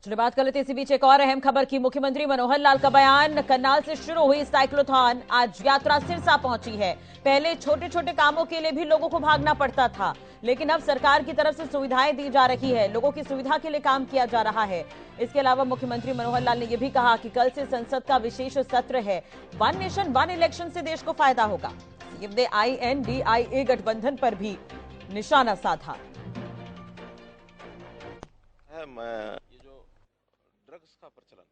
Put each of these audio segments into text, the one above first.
चलिए बात कर लेते हैं इसी बीच एक और अहम खबर की। मुख्यमंत्री मनोहर लाल का बयान। करनाल से शुरू हुई साइक्लोथॉन आज यात्रा सिरसा पहुंची है। पहले छोटे छोटे कामों के लिए भी लोगों को भागना पड़ता था, लेकिन अब सरकार की तरफ से सुविधाएं दी जा रही है, लोगों की सुविधा के लिए काम किया जा रहा है। इसके अलावा मुख्यमंत्री मनोहर लाल ने यह भी कहा कि कल से संसद का विशेष सत्र है। वन नेशन वन इलेक्शन से देश को फायदा होगा। सीएम ने INDIA गठबंधन पर भी निशाना साधा। ये जो ड्रग्स का प्रचलन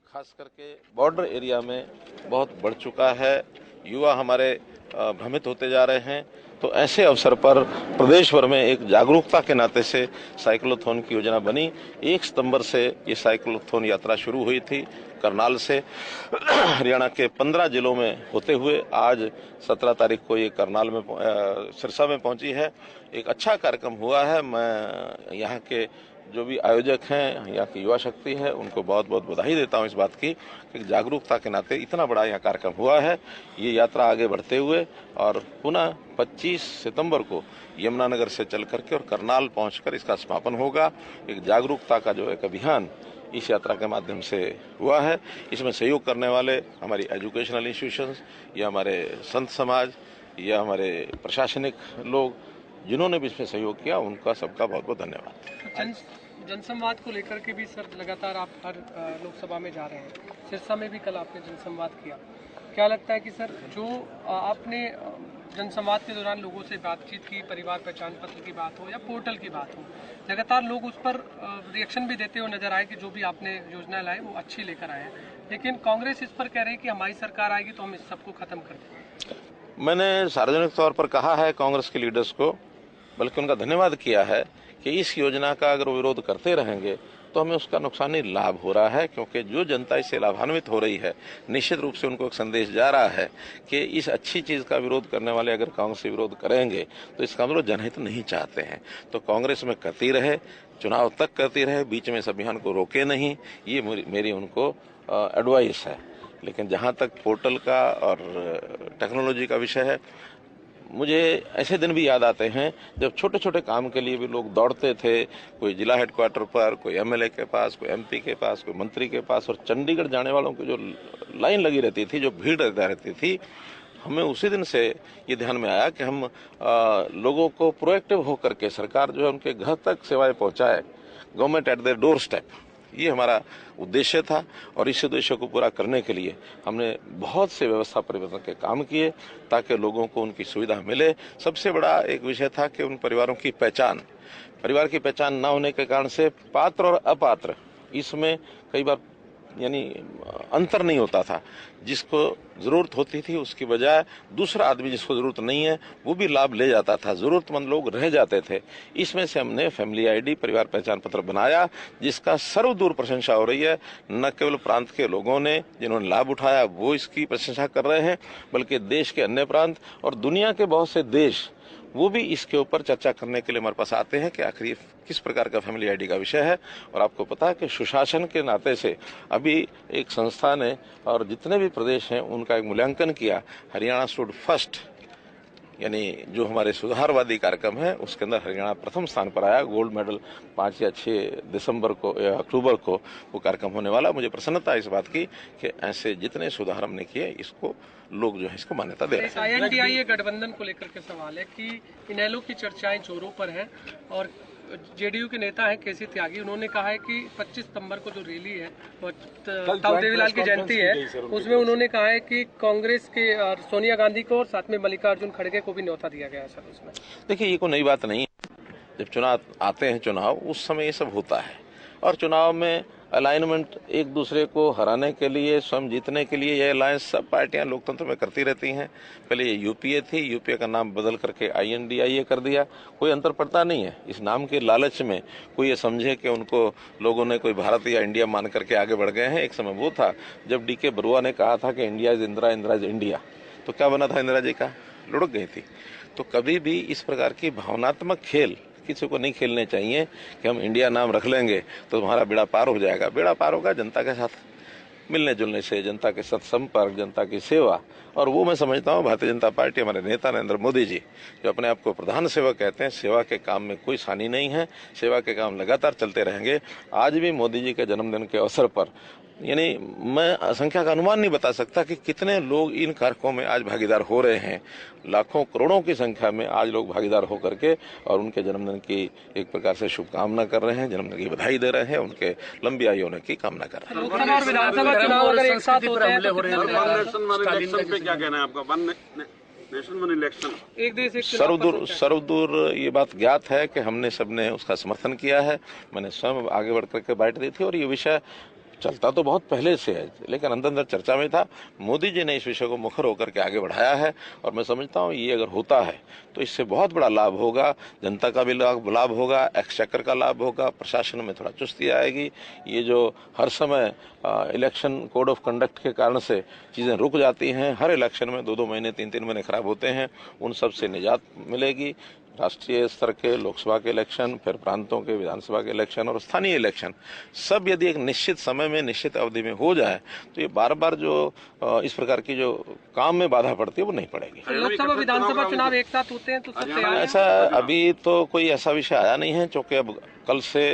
खास करके बॉर्डर एरिया में बहुत बढ़ चुका है, युवा हमारे भ्रमित होते जा रहे हैं, तो ऐसे अवसर पर प्रदेश भर में एक जागरूकता के नाते से साइक्लोथॉन की योजना बनी। 1 सितंबर से ये साइक्लोथॉन यात्रा शुरू हुई थी करनाल से हरियाणा के 15 जिलों में होते हुए आज 17 तारीख को ये करनाल में सिरसा में पहुंची है। एक अच्छा कार्यक्रम हुआ है। मैं यहाँ के जो भी आयोजक हैं, यहाँ की युवा शक्ति है, उनको बहुत बहुत बधाई देता हूँ इस बात की कि जागरूकता के नाते इतना बड़ा यहाँ कार्यक्रम हुआ है। ये यात्रा आगे बढ़ते हुए और पुनः 25 सितंबर को यमुनानगर से चल करके और करनाल पहुंचकर इसका समापन होगा। एक जागरूकता का जो एक अभियान इस यात्रा के माध्यम से हुआ है। इसमें सहयोग करने वाले हमारी एजुकेशनल इंस्टीट्यूशंस या हमारे संत समाज या हमारे प्रशासनिक लोग जिन्होंने भी इसमें सहयोग किया, उनका सबका बहुत बहुत धन्यवाद। जनसंवाद को लेकर के भी सर लगातार आप हर लोकसभा में जा रहे हैं, सिरसा में भी कल आपने जनसंवाद किया। क्या लगता है कि सर जो आपने जनसंवाद के दौरान लोगों से बातचीत की, परिवार पहचान पत्र की बात हो या पोर्टल की बात हो, लगातार लोग उस पर रिएक्शन भी देते हुए नजर आए कि जो भी आपने योजना लाई वो अच्छी लेकर आए हैं, लेकिन कांग्रेस इस पर कह रही है कि हमारी सरकार आएगी तो हम इस सबको खत्म कर देंगे। मैंने सार्वजनिक तौर पर कहा है कांग्रेस के लीडर्स को, बल्कि उनका धन्यवाद किया है कि इस योजना का अगर विरोध करते रहेंगे तो हमें उसका नुकसान ही लाभ हो रहा है, क्योंकि जो जनता इससे लाभान्वित हो रही है, निश्चित रूप से उनको एक संदेश जा रहा है कि इस अच्छी चीज का विरोध करने वाले अगर कांग्रेस से विरोध करेंगे तो इसका मतलब जनहित नहीं चाहते हैं। तो कांग्रेस में करती रहे, चुनाव तक करती रहे, बीच में इस अभियान को रोके नहीं, ये मेरी उनको एडवाइस है। लेकिन जहां तक पोर्टल का और टेक्नोलॉजी का विषय है, मुझे ऐसे दिन भी याद आते हैं जब छोटे छोटे काम के लिए भी लोग दौड़ते थे, कोई जिला हेडक्वार्टर पर, कोई MLA के पास, कोई MP के पास, कोई मंत्री के पास, और चंडीगढ़ जाने वालों की जो लाइन लगी रहती थी, जो भीड़ रहती थी, हमें उसी दिन से ये ध्यान में आया कि हम लोगों को प्रोएक्टिव होकर के सरकार जो है उनके घर तक सेवाएं पहुंचाए, government at their door step, ये हमारा उद्देश्य था। और इस उद्देश्य को पूरा करने के लिए हमने बहुत से व्यवस्था परिवर्तन के काम किए ताकि लोगों को उनकी सुविधा मिले। सबसे बड़ा एक विषय था कि उन परिवारों की पहचान, परिवार की पहचान न होने के कारण से पात्र और अपात्र इसमें कई बार यानी अंतर नहीं होता था। जिसको जरूरत होती थी उसकी बजाय दूसरा आदमी जिसको जरूरत नहीं है वो भी लाभ ले जाता था, जरूरतमंद लोग रह जाते थे। इसमें से हमने फैमिली ID, परिवार पहचान पत्र बनाया, जिसका सर्वदूर प्रशंसा हो रही है। न केवल प्रांत के लोगों ने जिन्होंने लाभ उठाया वो इसकी प्रशंसा कर रहे हैं, बल्कि देश के अन्य प्रांत और दुनिया के बहुत से देश वो भी इसके ऊपर चर्चा करने के लिए हमारे पास आते हैं कि आखिर किस प्रकार का फैमिली ID का विषय है। और आपको पता है कि सुशासन के नाते से अभी एक संस्था ने और जितने भी प्रदेश हैं उनका एक मूल्यांकन किया, हरियाणा स्टूड फर्स्ट, यानी जो हमारे सुधारवादी कार्यक्रम है उसके अंदर हरियाणा प्रथम स्थान पर आया। गोल्ड मेडल 5 या 6 दिसंबर को या अक्टूबर को वो कार्यक्रम होने वाला। मुझे प्रसन्नता है इस बात की कि ऐसे जितने सुधार हमने किए इसको लोग जो है इसको मान्यता दे रहे हैं। INDIA गठबंधन को लेकर के सवाल है कि इनेलो की चर्चाएं जोरों पर हैं और JDU के नेता हैं KC त्यागी, उन्होंने कहा है कि 25 सितंबर को जो रैली है और ताऊ देवीलाल की जयंती है उसमें उन्होंने कहा है कि कांग्रेस के और सोनिया गांधी को और साथ में मल्लिकार्जुन खड़गे को भी न्योता दिया गया है सर उसमें। देखिए ये कोई नई बात नहीं है, जब चुनाव आते हैं चुनाव उस समय ये सब होता है और चुनाव में अलाइनमेंट एक दूसरे को हराने के लिए, स्वयं जीतने के लिए ये अलायंस सब पार्टियां लोकतंत्र में करती रहती हैं। पहले ये UPA थी, UPA का नाम बदल करके INDIA कर दिया, कोई अंतर पड़ता नहीं है। इस नाम के लालच में कोई ये समझे कि उनको लोगों ने कोई भारत या इंडिया मान करके आगे बढ़ गए हैं। एक समय वो था जब DK बरुआ ने कहा था कि India is Indira, Indira is India, तो क्या बना था इंदिरा जी का? लुढ़क गई थी। तो कभी भी इस प्रकार की भावनात्मक खेल किसी को नहीं खेलने चाहिए कि हम इंडिया नाम रख लेंगे तो तुम्हारा बेड़ा पार हो जाएगा। बेड़ा पार होगा जनता के साथ, मिलने जुलने से, जनता के साथ संपर्क, जनता की सेवा। और वो मैं समझता हूँ भारतीय जनता पार्टी, हमारे नेता नरेंद्र मोदी जी जो अपने आप को प्रधान सेवक कहते हैं, सेवा के काम में कोई सानी नहीं है, सेवा के काम लगातार चलते रहेंगे। आज भी मोदी जी के जन्मदिन के अवसर पर यानी मैं संख्या का अनुमान नहीं बता सकता कि कितने लोग इन कार्यक्रमों में आज भागीदार हो रहे हैं। लाखों करोड़ों की संख्या में आज लोग भागीदार होकर के और उनके जन्मदिन की एक प्रकार से शुभकामना कर रहे हैं, जन्मदिन की बधाई दे रहे हैं, उनके लंबी आयु होने की कामना कर रहे हैं। लोकसभा और विधानसभा चुनाव अगर एक साथ होते हैं तो क्या कहना है आपका? वन नेशन वन इलेक्शन, एक देश एक चुनाव, सर्वदूर ये बात ज्ञात है कि हमने सबने उसका समर्थन किया है। मैंने स्वयं आगे बढ़ करके बाइट दी थी और ये विषय चलता तो बहुत पहले से है, लेकिन अंदर अंदर चर्चा में था। मोदी जी ने इस विषय को मुखर होकर के आगे बढ़ाया है और मैं समझता हूँ ये अगर होता है तो इससे बहुत बड़ा लाभ होगा, जनता का भी लाभ होगा, एक्सचेकर का लाभ होगा, प्रशासन में थोड़ा चुस्ती आएगी। ये जो हर समय इलेक्शन कोड ऑफ कंडक्ट के कारण से चीज़ें रुक जाती हैं, हर इलेक्शन में 2-2 महीने 3-3 महीने खराब होते हैं, उन सब से निजात मिलेगी। राष्ट्रीय स्तर के लोकसभा के इलेक्शन, फिर प्रांतों के विधानसभा के इलेक्शन और स्थानीय इलेक्शन सब यदि एक निश्चित समय में, निश्चित अवधि में हो जाए तो ये बार बार जो इस प्रकार की जो काम में बाधा पड़ती है वो नहीं पड़ेगी। लोकसभा विधानसभा चुनाव एक साथ होते हैं तो सब तैयार है? ऐसा अभी तो कोई ऐसा विषय आया नहीं है, क्योंकि अब कल से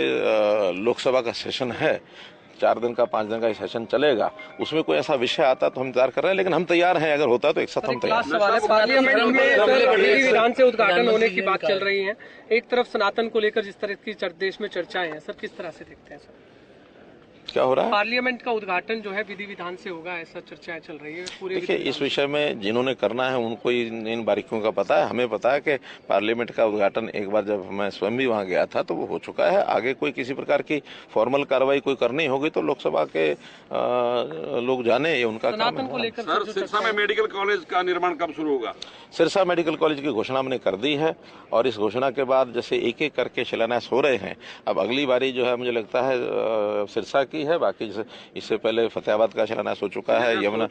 लोकसभा का सेशन है, 4 दिन का 5 दिन का सेशन चलेगा। उसमें कोई ऐसा विषय आता तो हम इंतजार कर रहे हैं, लेकिन हम तैयार हैं। अगर होता तो एक साथ हम तैयार हैं। पार्लियामेंट में विधि विधान से उद्घाटन होने की बात चल रही है। एक तरफ सनातन को लेकर जिस तरह की देश में चर्चाएं हैं, सर किस तरह से देखते हैं सर? क्या हो रहा है? पार्लियामेंट का उद्घाटन जो है विधि विधान से होगा, ऐसा चर्चाएं चल रही है पूरे। देखिए, इस विषय में जिन्होंने करना है उनको इन बारीकियों का पता है। हमें पता है कि पार्लियामेंट का उद्घाटन एक बार जब मैं स्वयं भी वहां गया था तो वो हो चुका है। आगे कोई किसी प्रकार की फॉर्मल कार्रवाई कोई करनी होगी तो लोकसभा के लोग जाने, ये उनका काम है। सर, सिरसा में मेडिकल कॉलेज का निर्माण कब शुरू होगा? सिरसा मेडिकल कॉलेज की घोषणा हमने कर दी है और इस घोषणा के बाद जैसे एक एक करके शिलान्यास हो रहे हैं, अब अगली बारी जो है मुझे लगता है सिरसा की है। बाकी जैसे इससे पहले फतेहाबाद का शिलान्यास हो चुका है, यमुना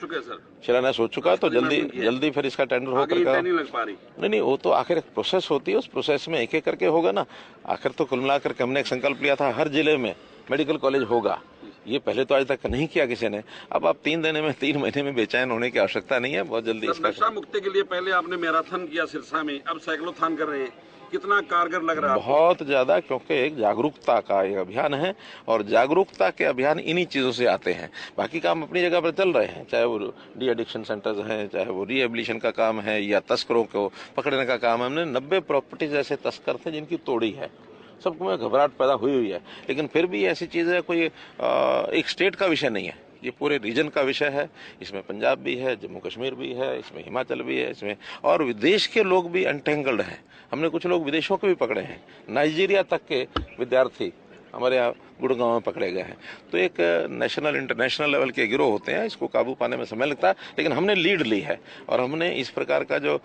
शिलान्यास हो चुका है, तो जल्दी फिर इसका टेंडर होकर नहीं, वो तो आखिर एक प्रोसेस होती है, उस प्रोसेस में एक एक करके होगा ना। आखिर तो कुल मिलाकर के हमने एक संकल्प लिया था हर जिले में मेडिकल कॉलेज होगा। ये पहले तो आज तक नहीं किया किसी ने। अब आप 3 महीने में बेचैन होने की आवश्यकता नहीं है, बहुत जल्दी इसका। नशा मुक्ति के लिए पहले आपने मैराथन किया सिरसा में, अब साइक्लोथॉन कर रहे हैं, कितना कारगर लग रहा है? बहुत ज्यादा, क्योंकि एक जागरूकता का एक अभियान है और जागरूकता के अभियान इन्हीं चीजों से आते हैं। बाकी काम अपनी जगह पर चल रहे हैं, चाहे वो डी एडिक्शन सेंटर्स हैं, चाहे वो रिहेबिलिटेशन का काम है या तस्करों को पकड़ने का काम है। हमने 90 प्रॉपर्टीज ऐसे तस्कर थे जिनकी तोड़ी है, सबको में घबराहट पैदा हुई है। लेकिन फिर भी ऐसी चीज है, कोई एक स्टेट का विषय नहीं है, ये पूरे रीजन का विषय है। इसमें पंजाब भी है, जम्मू कश्मीर भी है, इसमें हिमाचल भी है, इसमें और विदेश के लोग भी एंटेंगल्ड हैं। हमने कुछ लोग विदेशों के भी पकड़े हैं, नाइजीरिया तक के विद्यार्थी हमारे यहाँ गुड़गांव में पकड़े गए हैं। तो एक नेशनल इंटरनेशनल लेवल के गिरोह होते हैं, इसको काबू पाने में समय लगता है, लेकिन हमने लीड ली है और हमने इस प्रकार का जो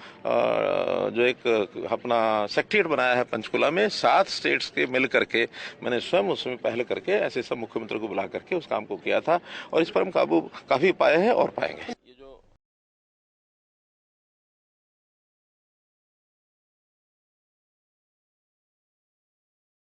एक अपना सेक्रेटरीएट बनाया है पंचकुला में, 7 स्टेट्स के मिल करके मैंने स्वयं उसमें पहल करके ऐसे सब मुख्यमंत्री को बुला करके उस काम को किया था और इस पर हम काबू काफी पाए हैं और पाएंगे। ये जो